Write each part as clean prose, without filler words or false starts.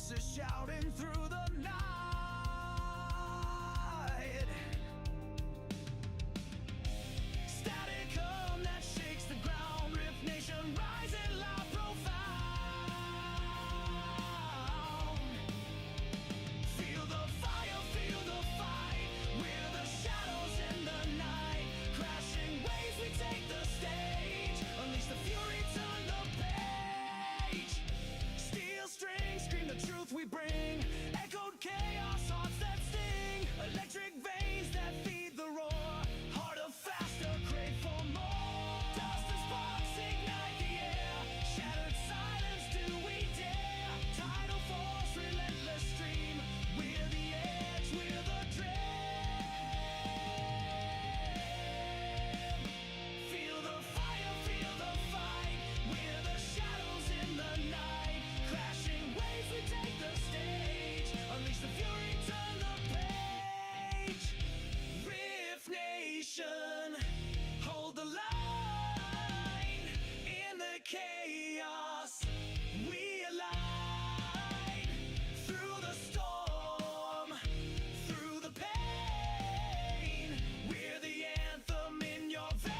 voices shouting through the night. Static hum that shakes the ground. Rift Nation rising loud, profound. Feel the fire, feel the fight. We're the shadows in the night. Crashing waves, we take the stage. Unleash the fury, turn the page. Steel strings, scream the truth we bring. Echoed chaos, hearts that sting. Electric veins that feed the roar. Harder, faster, crave for more. Dust and sparks ignite the air. Shattered silence, do we dare? Tidal force, relentless stream. We're the edge, we're the dream. Feel the fire, feel the fight. We're the shadows in the night. Crashing waves, we take the stage. Unleash the fury, turn the page. Rift Nation, hold the line. In the chaos, we align. Through the storm, through the pain. We're the anthem in your veins.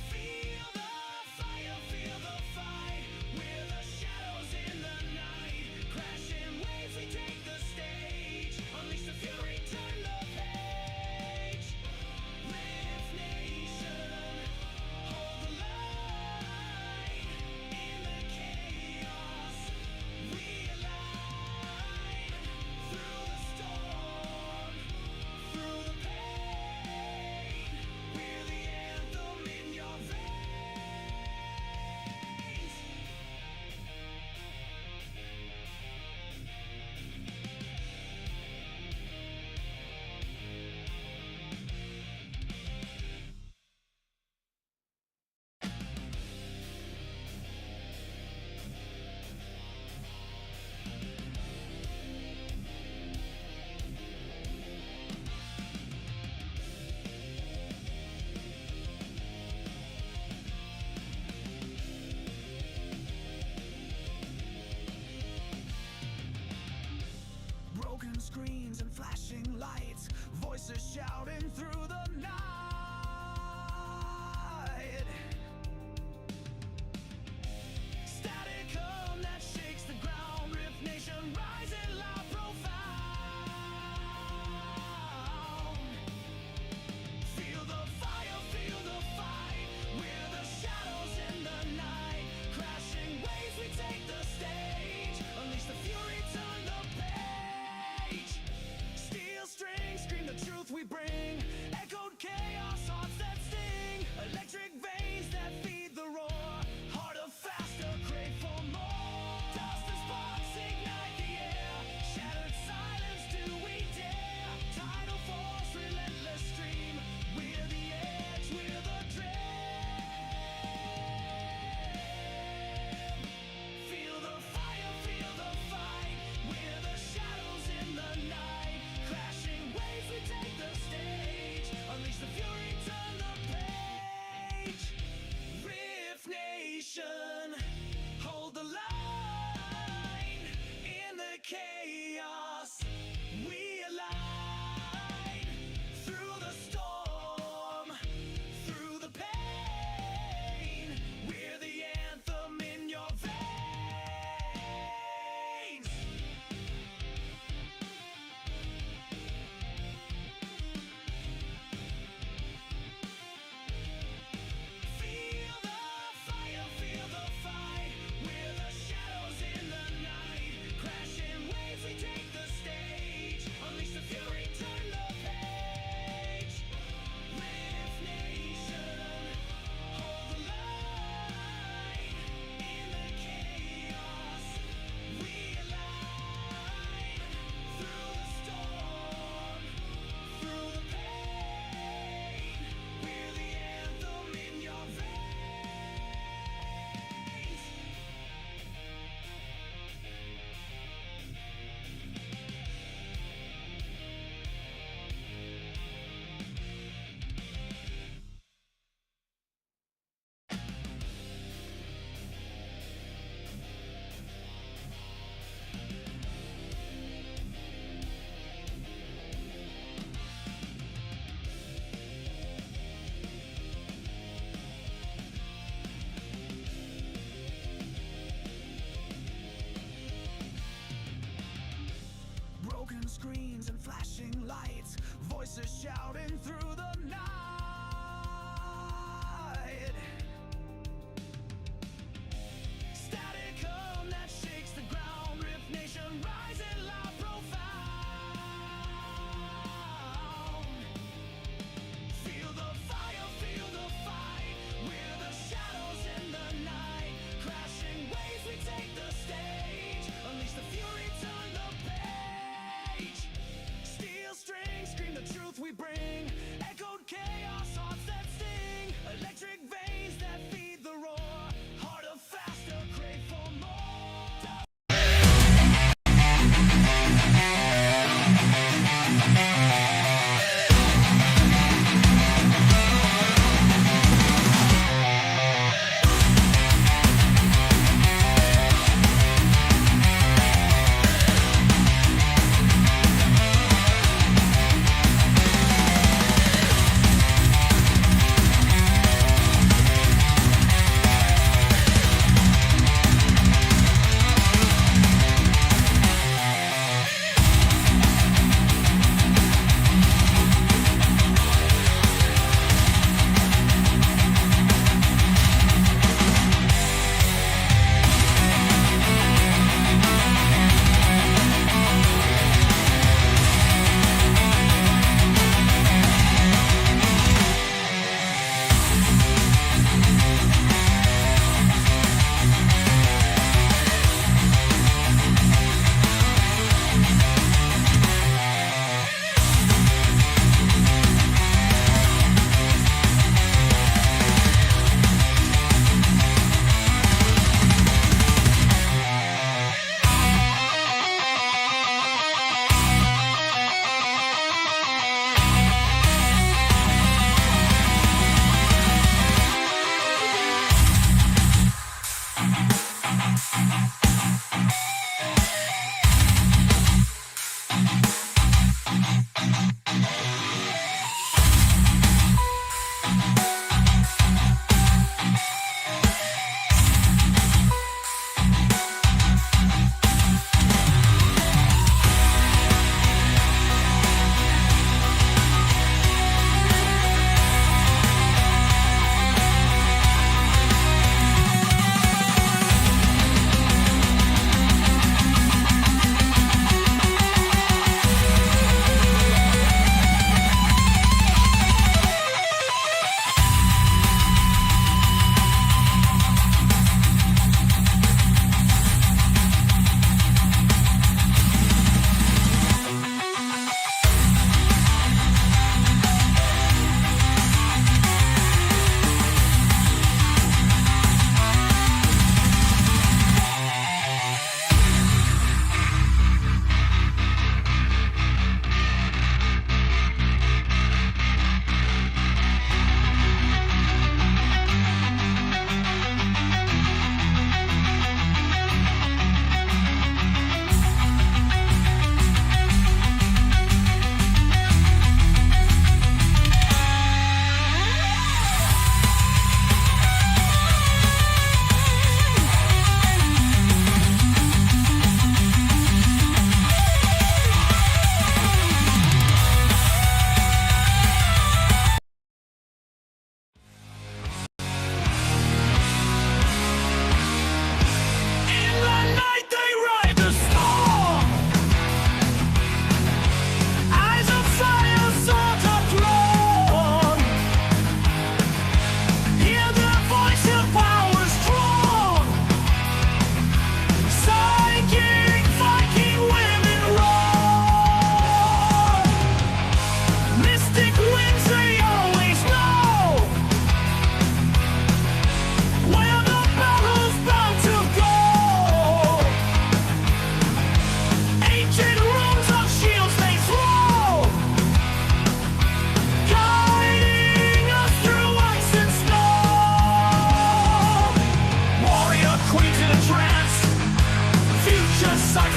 Feel the fire, feel the fight. We're the shadows in the night. Crashing waves, we take the stage. Unleash the fury, turn the page. Rift Nation, hold the line. In the chaos, we align. Through the storm, through the pain. We're the anthem in your veins. Broken screens and flashing lights, voices shouting through the night. Static hum that shakes the ground. Rift Nation rising loud, profound. Feel the fire, feel the fight. We're the shadows in the night. Crashing waves, we take the stage. Unleash the fury, turn the page. Steel strings, scream the truth we bring. Echo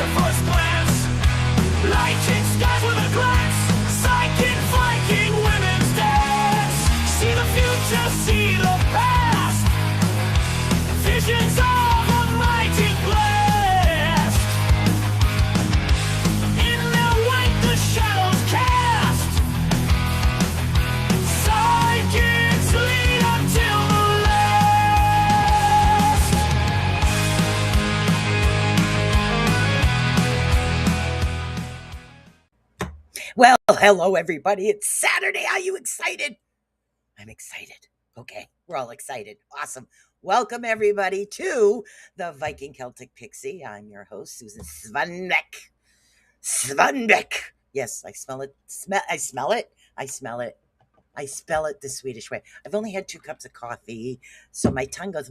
at first glance. Lighting skies with a glance. Psychic Viking women's dance. See the future, see the past. Visions of a mighty blast. In their wake the shadows cast. Psychics lead until the last. Well, hello everybody. It's Saturday. Are you excited? I'm excited. Okay, we're all excited. Awesome. Welcome everybody to the Viking Celtic Pixie. I'm your host, Susan Svanbeck. Svanbeck. Yes, I smell it. I smell it. I smell it. I spell it the Swedish way. I've only had 2 cups of coffee, so my tongue goes.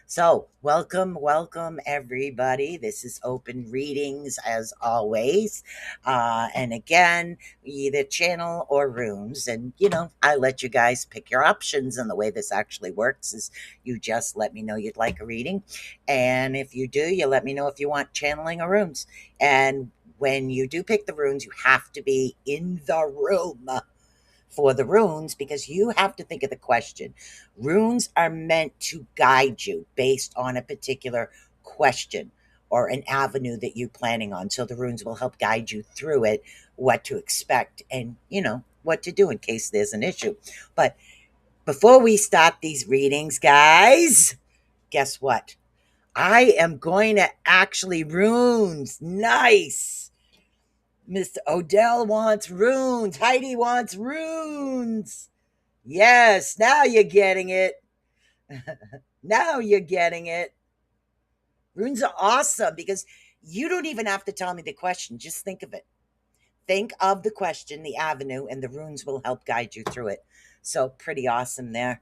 So, welcome, everybody. This is open readings as always. And again, either channel or rooms. And, I let you guys pick your options. And the way this actually works is you just let me know you'd like a reading. And if you do, you let me know if you want channeling or rooms. And when you do pick the runes, you have to be in the room for the runes because you have to think of the question. Runes are meant to guide you based on a particular question or an avenue that you're planning on. So the runes will help guide you through it, what to expect, and what to do in case there's an issue. But before we start these readings, guys, guess what? I am going to actually runes. Nice. Mr. Odell wants runes. Heidi wants runes. Yes, now you're getting it. Now you're getting it. Runes are awesome because you don't even have to tell me the question. Just think of it. Think of the question, the avenue, and the runes will help guide you through it. So pretty awesome there.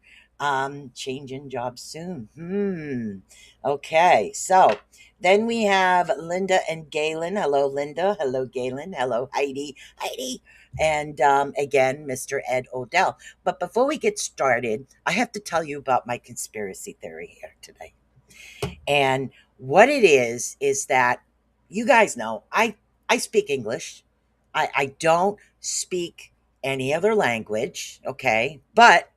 Changing jobs soon. Okay, so then we have Linda and Galen. Hello, Linda. Hello, Galen. Hello, Heidi. And again, Mr. Ed Odell. But before we get started, I have to tell you about my conspiracy theory here today. And what it is that you guys know I speak English. I don't speak any other language, okay? But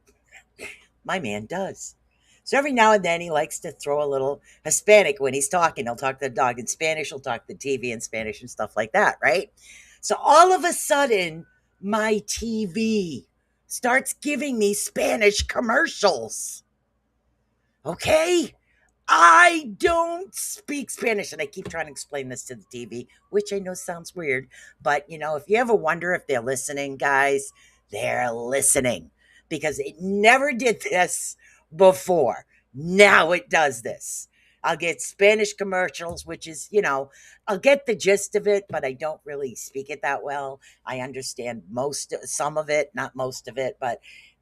my man does. So every now and then he likes to throw a little Hispanic when he's talking. He'll talk to the dog in Spanish. He'll talk to the TV in Spanish and stuff like that, right? So all of a sudden, my TV starts giving me Spanish commercials. Okay? I don't speak Spanish, and I keep trying to explain this to the TV, which I know sounds weird, but if you ever wonder if they're listening, guys, they're listening because it never did this before. Now it does this. I'll get Spanish commercials, which is, I'll get the gist of it, but I don't really speak it that well. I understand some of it, not most of it, but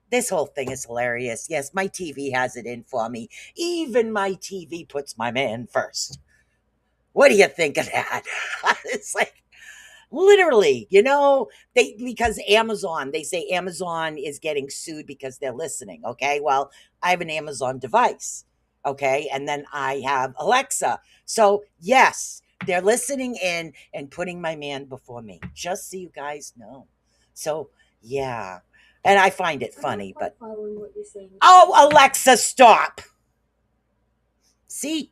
this whole thing is hilarious. Yes, my TV has it in for me. Even my TV puts my man first. What do you think of that? It's like, literally, because they say Amazon is getting sued because they're listening. Okay. Well, I have an Amazon device. Okay. And then I have Alexa. So yes, they're listening in and putting my man before me, just so you guys know. So yeah. And I find it funny, but following what you're saying. Oh, Alexa, stop. See?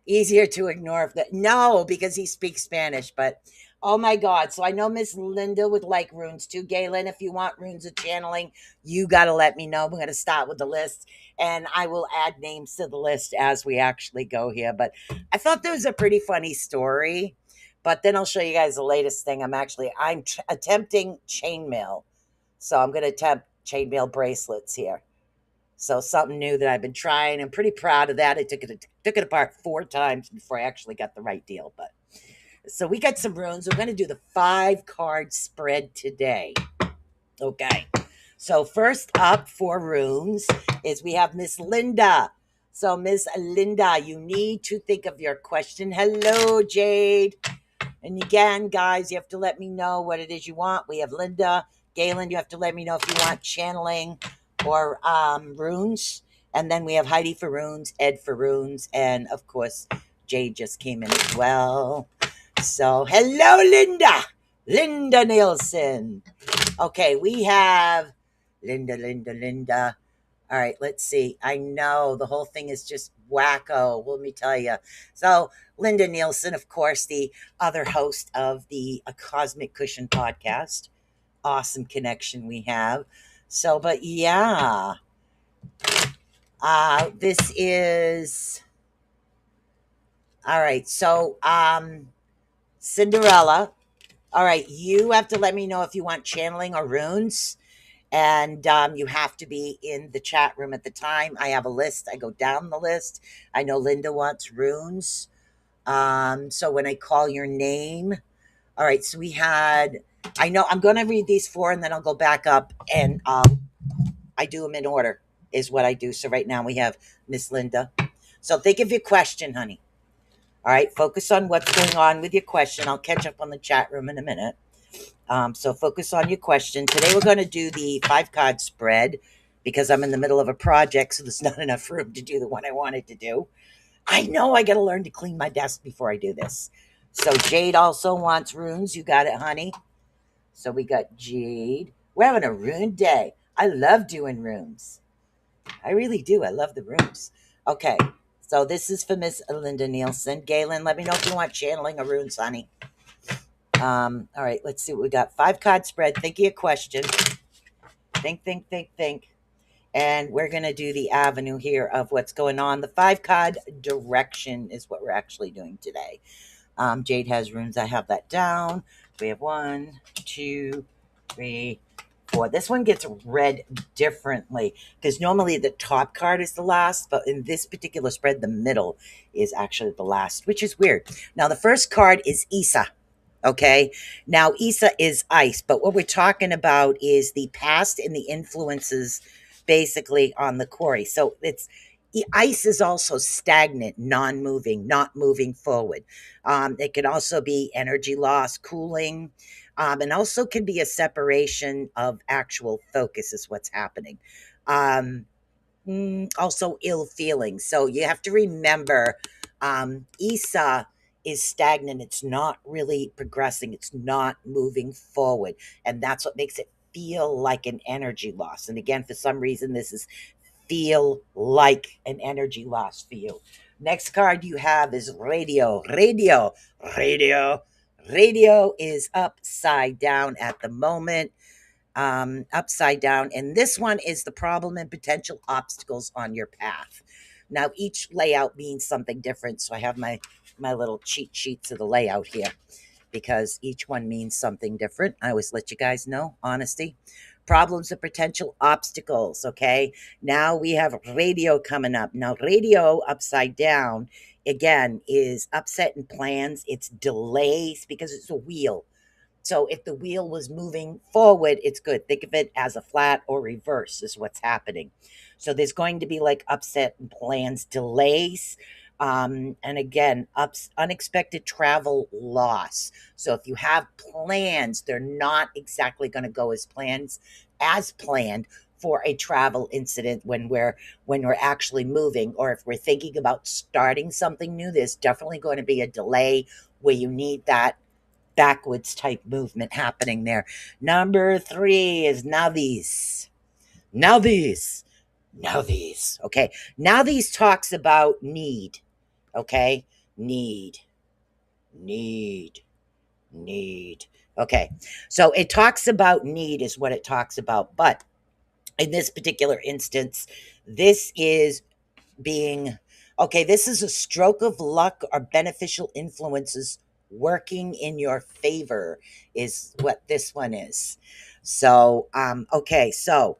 Easier to ignore if that. No, because he speaks Spanish, but oh my God. So I know Miss Linda would like runes too. Galen, if you want runes of channeling, you got to let me know. We're going to start with the list and I will add names to the list as we actually go here. But I thought there was a pretty funny story, but then I'll show you guys the latest thing. I'm attempting chainmail. So I'm going to attempt chainmail bracelets here. So something new that I've been trying. I'm pretty proud of that. I took it apart 4 times before I actually got the right deal. But so we got some runes. We're going to do the 5-card spread today. Okay. So first up for runes is we have Miss Linda. So Miss Linda, you need to think of your question. Hello, Jade. And again, guys, you have to let me know what it is you want. We have Linda. Galen, you have to let me know if you want channeling or runes. And then we have Heidi for runes, Ed for runes, and of course, Jade just came in as well. So, hello, Linda. Linda Nielsen. Okay, we have Linda. All right, let's see. I know the whole thing is just wacko. Let me tell you. So, Linda Nielsen, of course, the other host of the A Cosmic Cushion podcast. Awesome connection we have. So, but yeah, this is all right. So, Cinderella. All right, you have to let me know if you want channeling or runes. And you have to be in the chat room at the time. I have a list. I go down the list. I know Linda wants runes. So when I call your name, all right. So we had. I know I'm going to read these four, and then I'll go back up and I do them in order. Is what I do. So right now we have Miss Linda. So think of your question, honey. All right. Focus on what's going on with your question. I'll catch up on the chat room in a minute. So focus on your question. Today we're going to do the 5-card spread because I'm in the middle of a project, so there's not enough room to do the one I wanted to do. I know I got to learn to clean my desk before I do this. So Jade also wants runes. You got it, honey. So we got Jade. We're having a rune day. I love doing runes. I really do. I love the runes. Okay. So this is for Miss Linda Nielsen. Galen, let me know if you want channeling or runes, honey. All right, let's see what we got. 5-card spread. Think of your question. Think. And we're going to do the avenue here of what's going on. The 5-card direction is what we're actually doing today. Jade has runes. I have that down. We have 1, 2, 3, 4. This one gets read differently because normally the top card is the last, but in this particular spread, the middle is actually the last, which is weird. Now, the first card is Isa. Okay. Now, Isa is ice, but what we're talking about is the past and the influences basically on the quarry. So ice is also stagnant, non-moving, not moving forward. It can also be energy loss, cooling, and also can be a separation of actual focus is what's happening. Also ill feelings. So you have to remember, Isa is stagnant. It's not really progressing. It's not moving forward. And that's what makes it feel like an energy loss. And again, for some reason, this is feel like an energy loss for you. Next card you have is radio. Radio is upside down at the moment. Upside down. And this one is the problem and potential obstacles on your path. Now, each layout means something different. So I have my little cheat sheets of the layout here because each one means something different. I always let you guys know, honesty. Problems and potential obstacles. Okay. Now we have radio coming up. Now, radio upside down again is upset in plans. It's delays because it's a wheel. So if the wheel was moving forward, it's good. Think of it as a flat or reverse is what's happening. So there's going to be like upset plans, delays, and again, unexpected travel loss. So if you have plans, they're not exactly going to go as planned for a travel incident when we're actually moving, or if we're thinking about starting something new, there's definitely going to be a delay where you need that backwards type movement happening there. Number 3 is now these. Okay. Now these talks about need. Okay. Need. Okay. So it talks about need is what it talks about. But in this particular instance, this is being okay. This is a stroke of luck or beneficial influences working in your favor is what this one is. So okay, so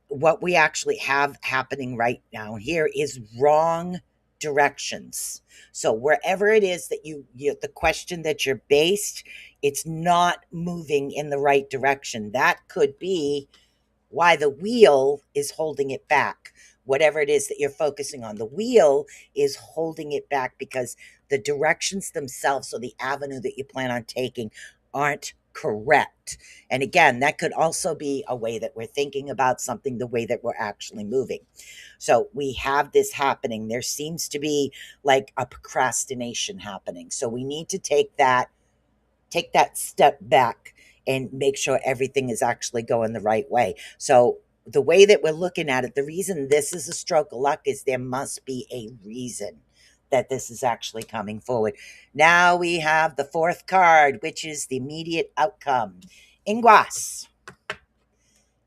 what we actually have happening right now here is wrong directions. So wherever it is that you the question that you're based, it's not moving in the right direction. That could be why the wheel is holding it back. Whatever it is that you're focusing on, the wheel is holding it back because the directions themselves or the avenue that you plan on taking aren't correct. And again, that could also be a way that we're thinking about something, the way that we're actually moving. So we have this happening. There seems to be like a procrastination happening. So we need to take that step back and make sure everything is actually going the right way. So the way that we're looking at it, the reason this is a stroke of luck is there must be a reason that this is actually coming forward. Now we have the fourth card, which is the immediate outcome. Inguas.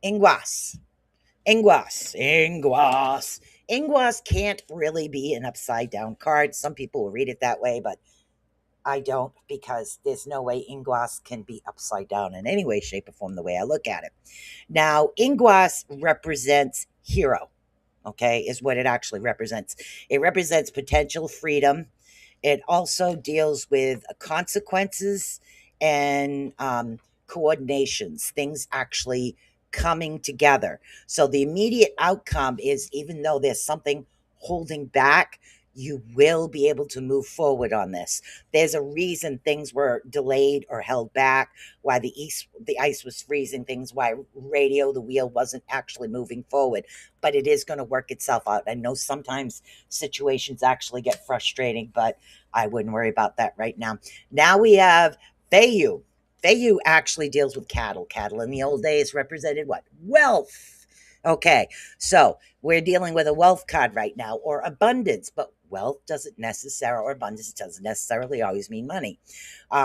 Inguas. Inguas. Inguas. Inguas can't really be an upside down card. Some people will read it that way, but I don't, because there's no way Inguas can be upside down in any way, shape, or form the way I look at it. Now, Inguas represents hero, okay, is what it actually represents. It represents potential freedom. It also deals with consequences and coordinations, things actually coming together. So the immediate outcome is, even though there's something holding back, you will be able to move forward on this. There's a reason things were delayed or held back, why the ice was freezing things, why radio, the wheel wasn't actually moving forward, but it is going to work itself out. I know sometimes situations actually get frustrating, but I wouldn't worry about that right now. Now we have Feiyu. Feiyu actually deals with cattle. Cattle in the old days represented what? Wealth. Okay, so we're dealing with a wealth card right now, or abundance, but wealth doesn't necessarily, or abundance doesn't necessarily always mean money.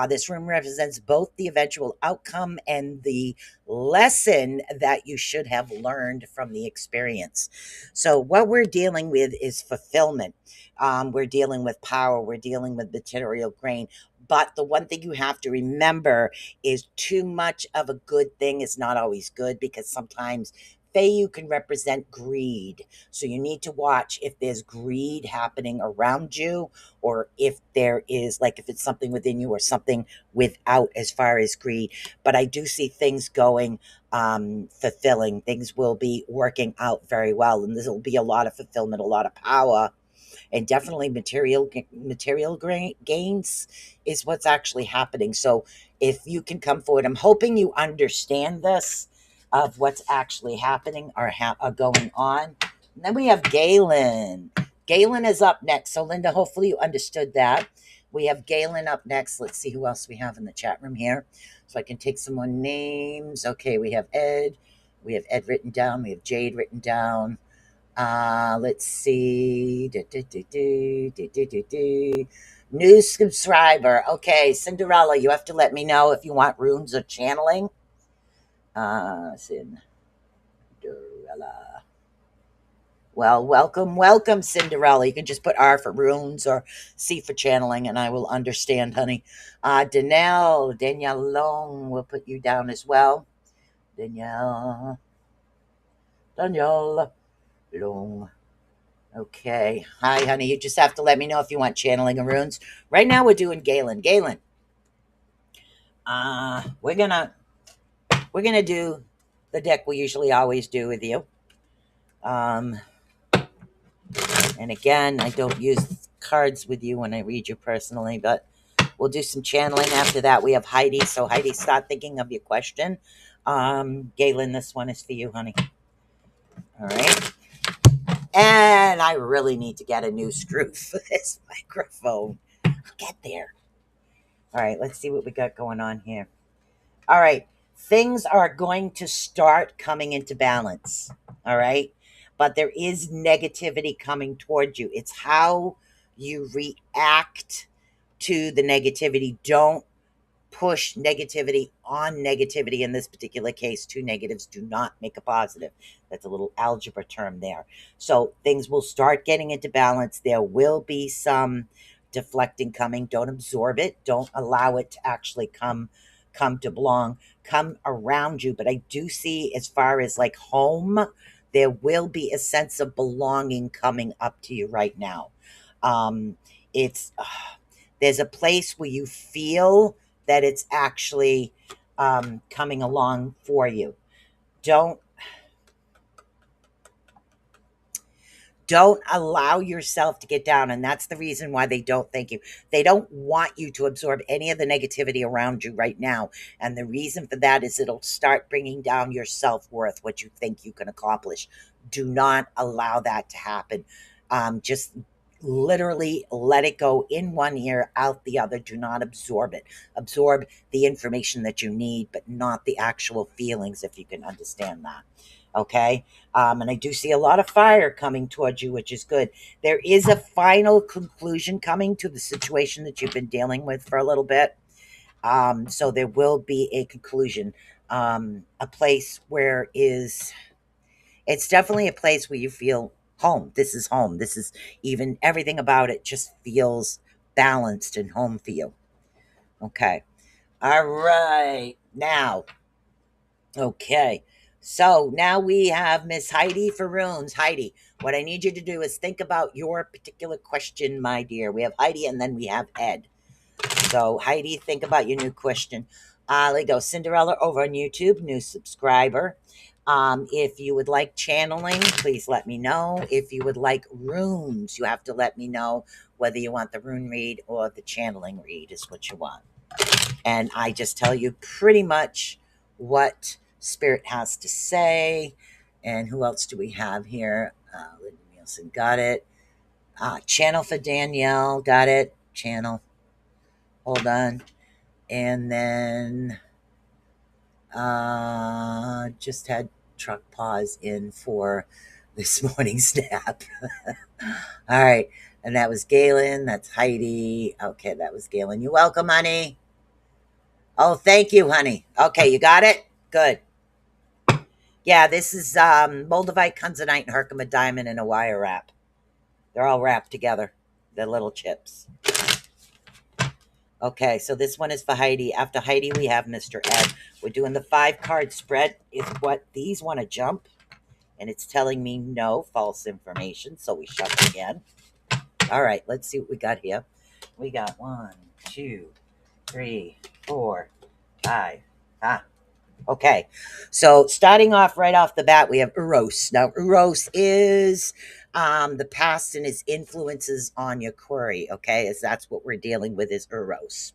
This room represents both the eventual outcome and the lesson that you should have learned from the experience. So, what we're dealing with is fulfillment. We're dealing with power. We're dealing with material gain. But the one thing you have to remember is too much of a good thing is not always good, because sometimes Feiyu can represent greed. So you need to watch if there's greed happening around you, or if there is, like, if it's something within you or something without as far as greed. But I do see things going fulfilling. Things will be working out very well. And this will be a lot of fulfillment, a lot of power, and definitely material gains is what's actually happening. So if you can come forward, I'm hoping you understand this, of what's actually happening or going on. And then we have Galen. Galen is up next. So Linda, hopefully you understood that. We have Galen up next. Let's see who else we have in the chat room here, so I can take some more names. Okay, we have Ed. We have Ed written down. We have Jade written down. Let's see. New subscriber. Okay, Cinderella, you have to let me know if you want runes or channeling. Cinderella. Well, welcome, Cinderella. You can just put R for runes or C for channeling, and I will understand, honey. Danielle Long, we'll put you down as well. Danielle Long. Okay. Hi, honey. You just have to let me know if you want channeling or runes. Right now we're doing Galen. Galen. We're gonna do the deck we usually always do with you. And again, I don't use cards with you when I read you personally, but we'll do some channeling after that. We have Heidi. So Heidi, start thinking of your question. Galen, this one is for you, honey. All right. And I really need to get a new screw for this microphone. I'll get there. All right, let's see what we got going on here. All right, things are going to start coming into balance. All right, but there is negativity coming towards you. It's how you react to the negativity. Don't push negativity on negativity. In this particular case, two negatives do not make a positive. That's a little algebra term there. So things will start getting into balance. There will be some deflecting coming. Don't absorb it. Don't allow it to actually come to belong, come around you. But I do see, as far as like home, there will be a sense of belonging coming up to you right now. It's there's a place where you feel that it's actually coming along for you. Don't Don't allow yourself to get down. And that's the reason why they don't thank you. They don't want you to absorb any of the negativity around you right now. And the reason for that is it'll start bringing down your self-worth, what you think you can accomplish. Do not allow that to happen. Just literally let it go in one ear, out the other. Do not absorb it. Absorb the information that you need, but not the actual feelings, if you can understand that. Okay. And I do see a lot of fire coming towards you, which is good. There is a final conclusion coming to the situation that you've been dealing with for a little bit. So there will be a conclusion. A place where is it's definitely a place where you feel home. This is home. This is even everything about it just feels balanced and home for you. Okay. All right. Now, okay. So now we have Miss Heidi for runes. Heidi, what I need you to do is think about your particular question, my dear. We have Heidi and then we have Ed. So, Heidi, think about your new question. There you go. Cinderella over on YouTube, new subscriber. If you would like channeling, please let me know. If you would like runes, you have to let me know whether you want the rune read or the channeling read is what you want. And I just tell you pretty much what Spirit has to say. And who else do we have here? Linda Nielsen, got it. Channel for Danielle, got it. Channel. Hold on. And then just had truck pause in for this morning's nap. All right. And that was Galen. That's Heidi. Okay, that was Galen. You're welcome, honey. Oh, thank you, honey. Okay, you got it? Good. Yeah, this is Moldavite, Kunzanite, and Herkimer diamond in a wire wrap. They're all wrapped together. They're little chips. Okay, so this one is for Heidi. After Heidi, we have Mr. Ed. We're doing the 5-card spread. Is what these want to jump. And it's telling me no false information. So we shuffle again. All right, let's see what we got here. We got 1, 2, 3, 4, 5. Okay, so starting off right off the bat, we have Eros. Now, Eros is the past and its influences on your query, okay, as that's what we're dealing with is Eros.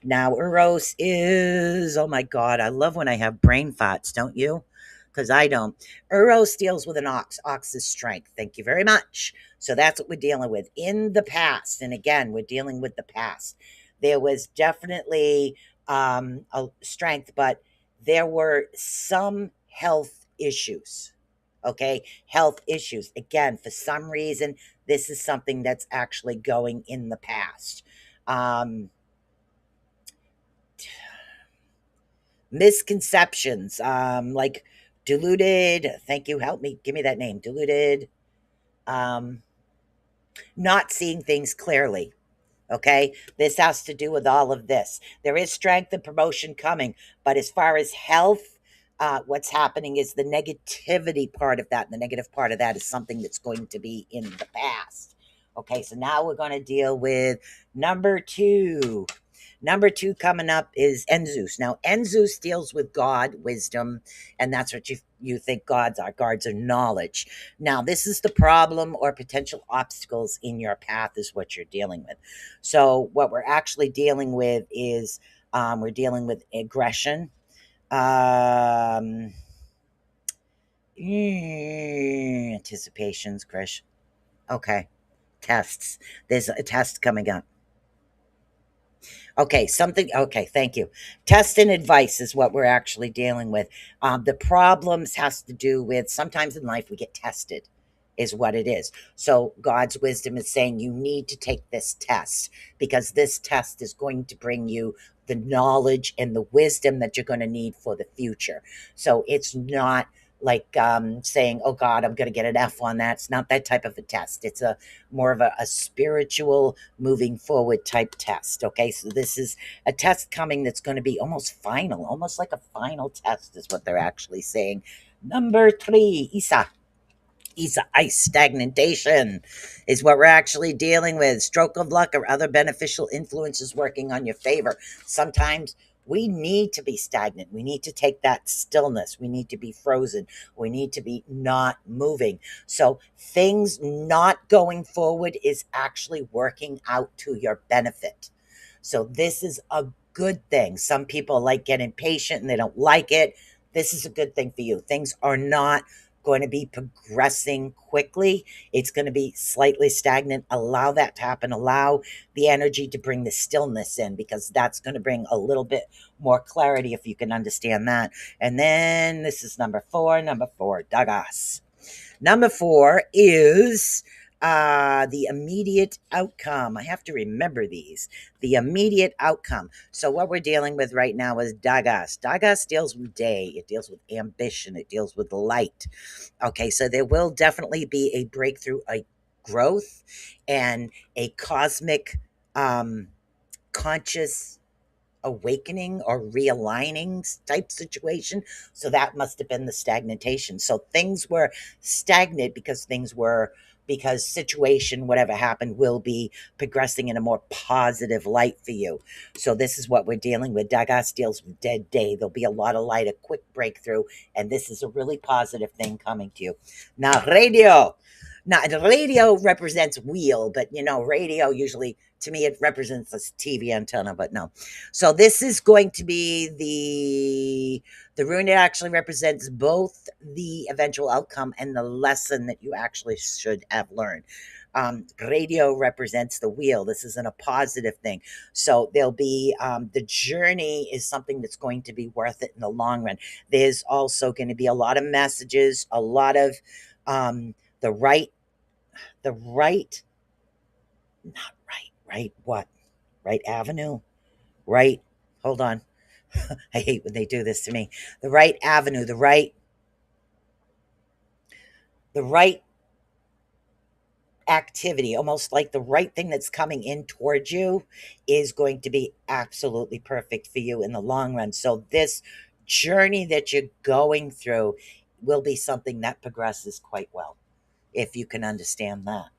Now, Eros is, oh my God, I love when I have brain farts, don't you? Because I don't. Eros deals with an ox. Ox is strength. Thank you very much. So that's what we're dealing with in the past. And again, we're dealing with the past. There was definitely a strength, but there were some health issues. Okay, health issues. Again, for some reason, this is something that's actually going in the past. Misconceptions, like diluted. Thank you. Help me. Give me that name. Diluted. Um, Not seeing things clearly. Okay, this has to do with all of this. There is strength and promotion coming, but as far as health, what's happening is the negativity part of that. And the negative part of that is something that's going to be in the past. Okay, so now we're going to deal with number 2. Number 2 coming up is Enzus. Now, Enzus deals with God, wisdom, and that's what you think gods are. Gods are knowledge. Now, this is the problem or potential obstacles in your path is what you're dealing with. So, what we're actually dealing with is we're dealing with aggression, anticipations, Krish. Okay, tests. There's a test coming up. Okay, something. Okay, thank you. Test and advice is what we're actually dealing with. The problems has to do with sometimes in life we get tested, is what it is. So God's wisdom is saying you need to take this test because this test is going to bring you the knowledge and the wisdom that you're going to need for the future. So it's not like saying, "Oh God, I'm going to get an F on that." It's not that type of a test. It's a more of a spiritual moving forward type test. Okay, so this is a test coming that's going to be almost final, almost like a final test, is what they're actually saying. Number 3, Isa. Isa, ice stagnation is what we're actually dealing with. Stroke of luck or other beneficial influences working on your favor. Sometimes We need to be stagnant. We need to take that stillness. We need to be frozen. We need to be not moving. So things not going forward is actually working out to your benefit. So this is a good thing. Some people like get impatient and they don't like it. This is a good thing for you. Things are not going to be progressing quickly. It's going to be slightly stagnant. Allow that to happen. Allow the energy to bring the stillness in, because that's going to bring a little bit more clarity if you can understand that. And then this is number four. Number four, Dagas. Number four is the immediate outcome. I have to remember these. The immediate outcome. So what we're dealing with right now is Dagas. Dagas deals with day. It deals with ambition. It deals with light. Okay, so there will definitely be a breakthrough, a growth, and a cosmic conscious awakening or realigning type situation. So that must have been the stagnation. So things were stagnant because situation, whatever happened, will be progressing in a more positive light for you. So this is what we're dealing with. Dagas deals with dead day. There'll be a lot of light, a quick breakthrough, and this is a really positive thing coming to you. Now, radio. Now, the radio represents wheel, but radio usually, to me, it represents a TV antenna, but no. So this is going to be the rune that actually represents both the eventual outcome and the lesson that you actually should have learned. Radio represents the wheel. This isn't a positive thing. So there'll be the journey is something that's going to be worth it in the long run. There's also going to be a lot of messages, a lot of the right, not right, what? Right avenue, right? Hold on. I hate when they do this to me. The right avenue, the right activity, almost like the right thing that's coming in towards you is going to be absolutely perfect for you in the long run. So this journey that you're going through will be something that progresses quite well, if you can understand that.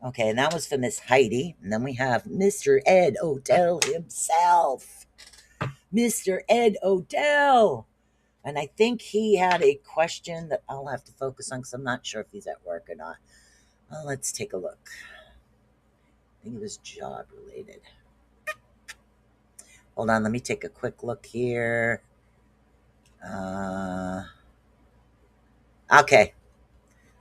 Okay, and that was for Miss Heidi. And then we have Mr. Ed Odell himself. Mr. Ed Odell. And I think he had a question that I'll have to focus on because I'm not sure if he's at work or not. Well, let's take a look. I think it was job related. Hold on, let me take a quick look here. Okay.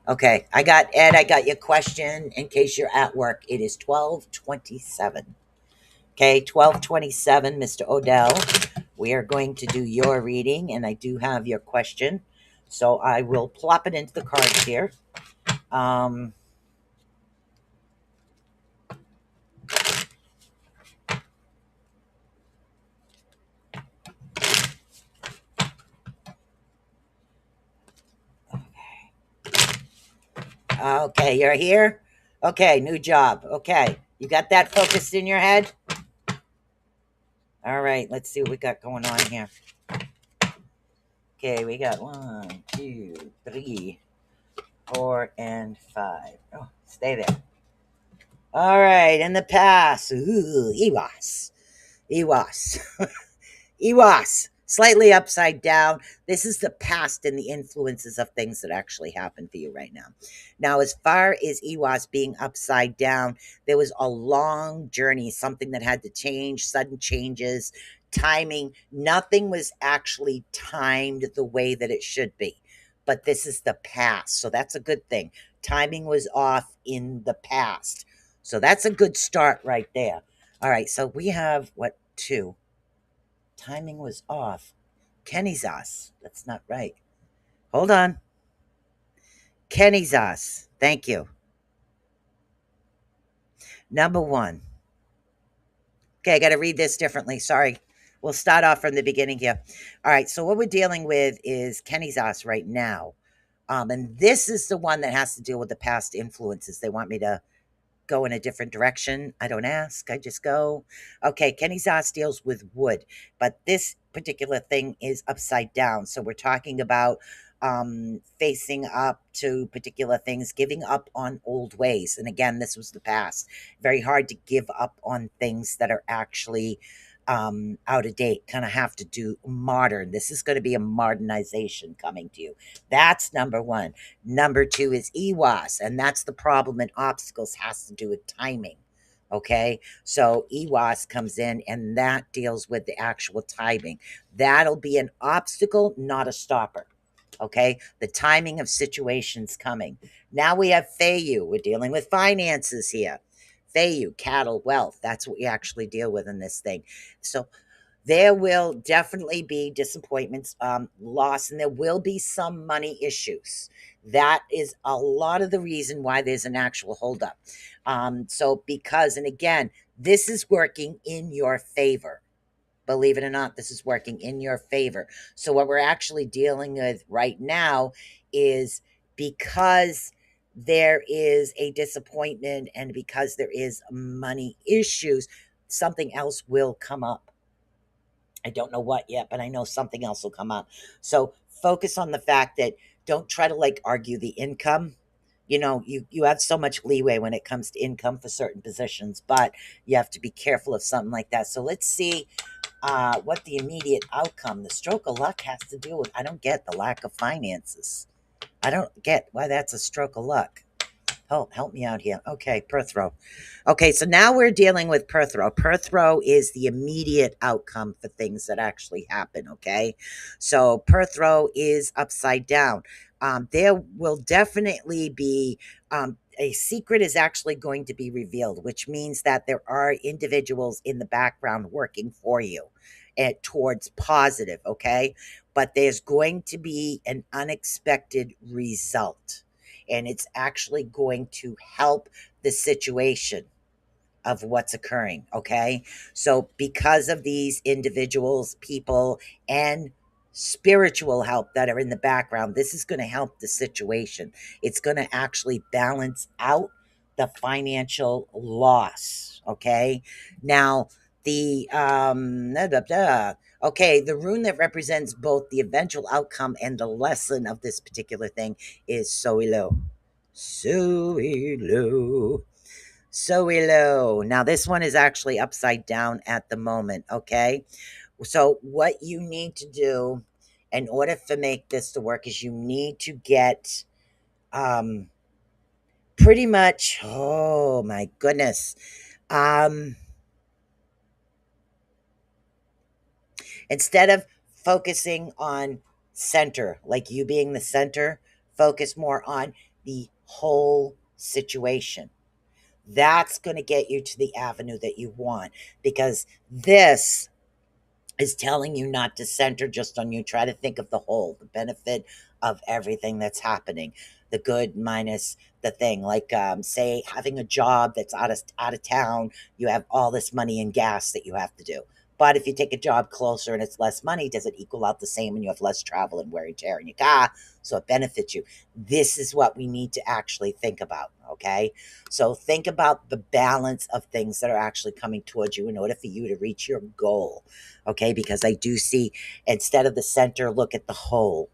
Okay. I got Ed, I got your question in case you're at work. It is 12:27. Okay, 12:27, Mr. Odell. We are going to do your reading, and I do have your question. So I will plop it into the cards here. Um, okay, you're here? Okay, new job. Okay, you got that focused in your head? All right, let's see what we got going on here. Okay, we got 1, 2, 3, 4, and 5. Oh, stay there. All right, in the past. Ooh, Ewas. Ewas, slightly upside down. This is the past and the influences of things that actually happen for you right now. Now, as far as Ewas being upside down, there was a long journey, something that had to change, sudden changes, timing. Nothing was actually timed the way that it should be. But this is the past. So that's a good thing. Timing was off in the past. So that's a good start right there. All right. So we have what, two? Timing was off. Kenny's. That's not right. Hold on. Kenny's. Thank you. Number one. Okay, I got to read this differently. Sorry. We'll start off from the beginning here. All right. So what we're dealing with is Kenny's right now. And this is the one that has to deal with the past influences. They want me to go in a different direction. I don't ask, I just go. Okay, Kenny Zas deals with wood, but this particular thing is upside down. So we're talking about facing up to particular things, giving up on old ways. And again, this was the past. Very hard to give up on things that are actually out of date, kind of have to do modern. This is going to be a modernization coming to you. That's number one. Number two is EWAS, and that's the problem in obstacles, has to do with timing. Okay, so EWAS comes in and that deals with the actual timing. That'll be an obstacle, not a stopper. Okay, the timing of situations coming. Now we have FAYU. We're dealing with finances here. FAYU, cattle, wealth. That's what we actually deal with in this thing. So there will definitely be disappointments, loss, and there will be some money issues. That is a lot of the reason why there's an actual holdup. So because, and again, this is working in your favor. Believe it or not, this is working in your favor. So what we're actually dealing with right now is, because there is a disappointment and because there is money issues, something else will come up. I don't know what yet, but I know something else will come up. So focus on the fact that, don't try to like argue the income. You know, you have so much leeway when it comes to income for certain positions, but you have to be careful of something like that. So let's see what the immediate outcome, the stroke of luck, has to do with. I don't get the lack of finances. I don't get why that's a stroke of luck. Help me out here. Okay, Perth row. Okay, so now we're dealing with Perth row. Perth row is the immediate outcome for things that actually happen. Okay, so Perth row is upside down. There will definitely be a secret is actually going to be revealed, which means that there are individuals in the background working for you and towards positive. Okay, but there's going to be an unexpected result, and it's actually going to help the situation of what's occurring. Okay, so because of these individuals, people, and spiritual help that are in the background, this is going to help the situation. It's going to actually balance out the financial loss. Okay, now the okay, the rune that represents both the eventual outcome and the lesson of this particular thing is Soilo. Soilo. Soilo. Now, this one is actually upside down at the moment. Okay. So, what you need to do in order for make this to work is you need to get um pretty much, oh my goodness. Um Instead of focusing on center, like you being the center, focus more on the whole situation. That's going to get you to the avenue that you want, because this is telling you not to center just on you. Try to think of the whole, the benefit of everything that's happening, the good minus the thing. Like, say, having a job that's out of town, you have all this money in gas that you have to do. But if you take a job closer and it's less money, does it equal out the same and you have less travel and wear and tear in your car? So it benefits you. This is what we need to actually think about. Okay. So think about the balance of things that are actually coming towards you in order for you to reach your goal. Okay, because I do see, instead of the center, look at the whole.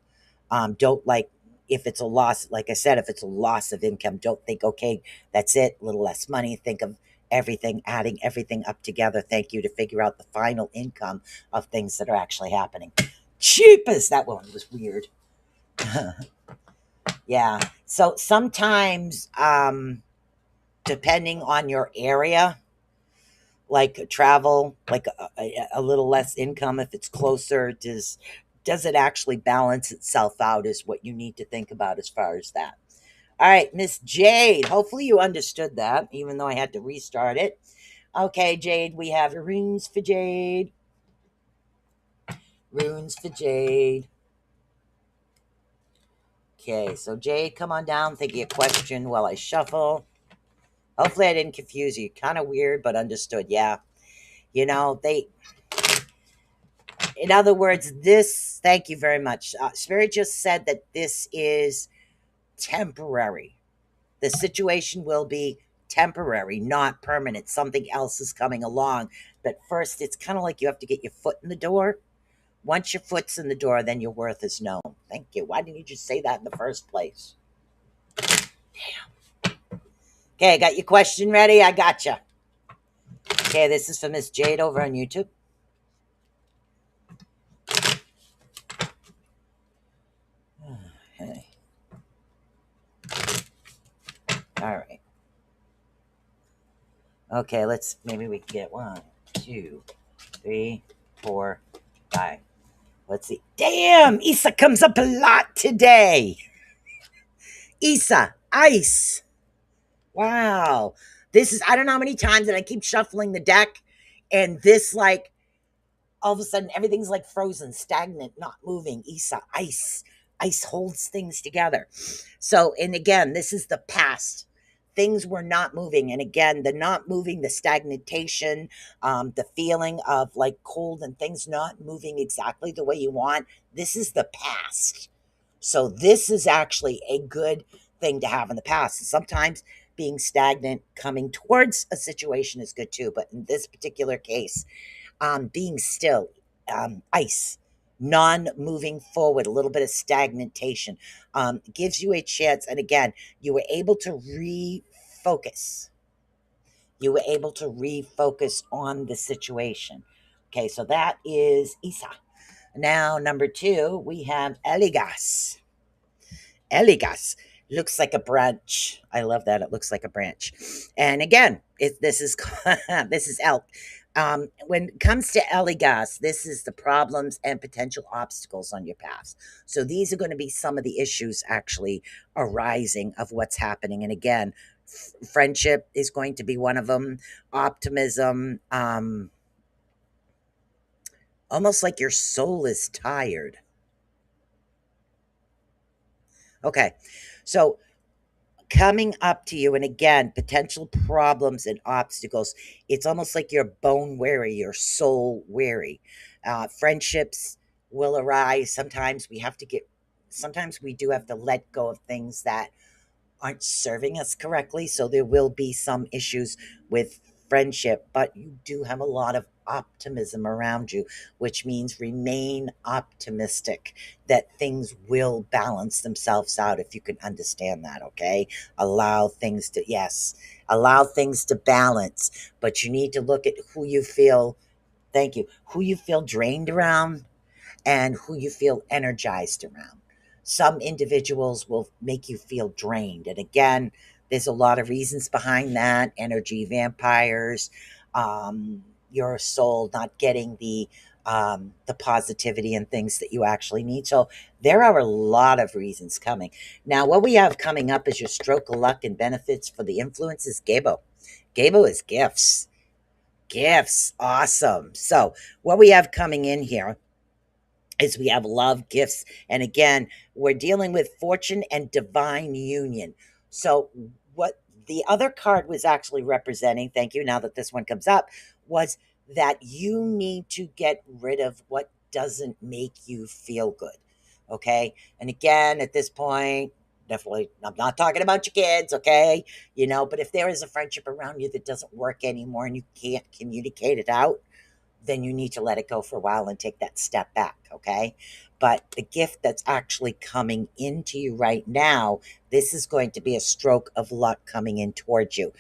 Don't, like, if it's a loss, like I said, if it's a loss of income, don't think, okay, that's it, a little less money. Think of everything, adding everything up together. Thank you, to figure out the final income of things that are actually happening. Cheapest, that one was weird. Yeah. So sometimes, depending on your area, like travel, like a little less income if it's closer, does it actually balance itself out, is what you need to think about as far as that. All right, Miss Jade, hopefully you understood that, even though I had to restart it. Okay, Jade, we have runes for Jade. Runes for Jade. Okay, so Jade, come on down, think of your question while I shuffle. Hopefully I didn't confuse you. Kind of weird, but understood. Yeah. You know, in other words, this, thank you very much. Spirit just said that this is temporary. The situation will be temporary, not permanent. Something else is coming along. But first, it's kind of like you have to get your foot in the door. Once your foot's in the door, then your worth is known. Thank you. Why didn't you just say that in the first place? Okay, I got your question ready. I got you. Okay, this is for Miss Jade over on YouTube. All right. Okay, maybe we can get 1, 2, 3, 4, 5. Let's see. Damn, Issa comes up a lot today. Issa, ice. Wow. I don't know how many times that I keep shuffling the deck, and this, like, all of a sudden everything's like frozen, stagnant, not moving. Isa, ice. Ice holds things together. So, and again, this is the past. Things were not moving. And again, the not moving, the stagnation, the feeling of like cold and things not moving exactly the way you want. This is the past. So, this is actually a good thing to have in the past. Sometimes being stagnant, coming towards a situation is good too. But in this particular case, being still, ice, non moving forward, a little bit of stagnation, gives you a chance. And again, you were able to refocus. You were able to refocus on the situation. Okay, so that is Isa. Now, number two, we have Eligas. Eligas looks like a branch. I love that. It looks like a branch. And again, this is this is elk. When it comes to Eligas, this is the problems and potential obstacles on your path. So these are going to be some of the issues actually arising of what's happening. And again, friendship is going to be one of them. Optimism, almost like your soul is tired. Okay, so coming up to you, and again, potential problems and obstacles, it's almost like you're bone weary, your soul weary. Friendships will arise. Sometimes we do have to let go of things that aren't serving us correctly. So there will be some issues with friendship, but you do have a lot of optimism around you, which means remain optimistic that things will balance themselves out if you can understand that. Okay. Allow things to balance, but you need to look at who you feel. Thank you. Who you feel drained around and who you feel energized around. Some individuals will make you feel drained. And again, there's a lot of reasons behind that: energy vampires, your soul not getting the positivity and things that you actually need. So there are a lot of reasons coming. Now, what we have coming up is your stroke of luck and benefits for the influence is Gabo. Gabo is gifts. Gifts. Awesome. So what we have coming in here is we have love, gifts, and again, we're dealing with fortune and divine union. So, what the other card was actually representing, thank you, now that this one comes up, was that you need to get rid of what doesn't make you feel good. Okay. And again, at this point, definitely, I'm not talking about your kids, okay? But if there is a friendship around you that doesn't work anymore and you can't communicate it out, then you need to let it go for a while and take that step back, okay? But the gift that's actually coming into you right now, this is going to be a stroke of luck coming in towards you.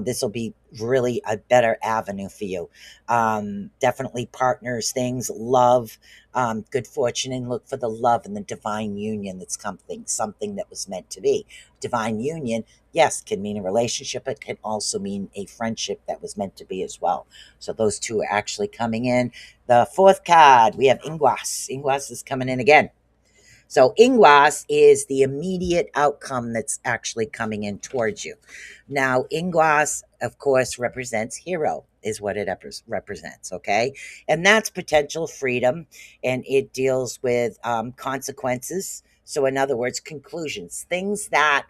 This will be really a better avenue for you. Definitely partners, things, love, good fortune, and look for the love and the divine union that's something that was meant to be. Divine union, yes, can mean a relationship. It can also mean a friendship that was meant to be as well. So those two are actually coming in. The fourth card, we have Ingwas. Ingwas is coming in again. So Ingwas is the immediate outcome that's actually coming in towards you. Now, Ingwas, of course, represents hero, is what it represents, okay? And that's potential freedom, and it deals with consequences. So, in other words, conclusions, things that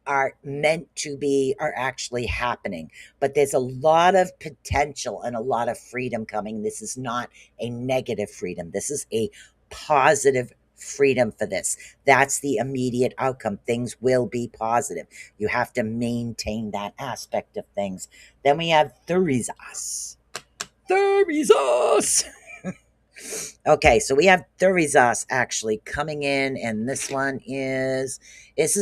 are meant to be are actually happening. But there's a lot of potential and a lot of freedom coming. This is not a negative freedom. This is a positive freedom for this. That's the immediate outcome. Things will be positive. You have to maintain that aspect of things. Then we have Thurizas. Thurizas. Okay, so we have Thurizas actually coming in, and this is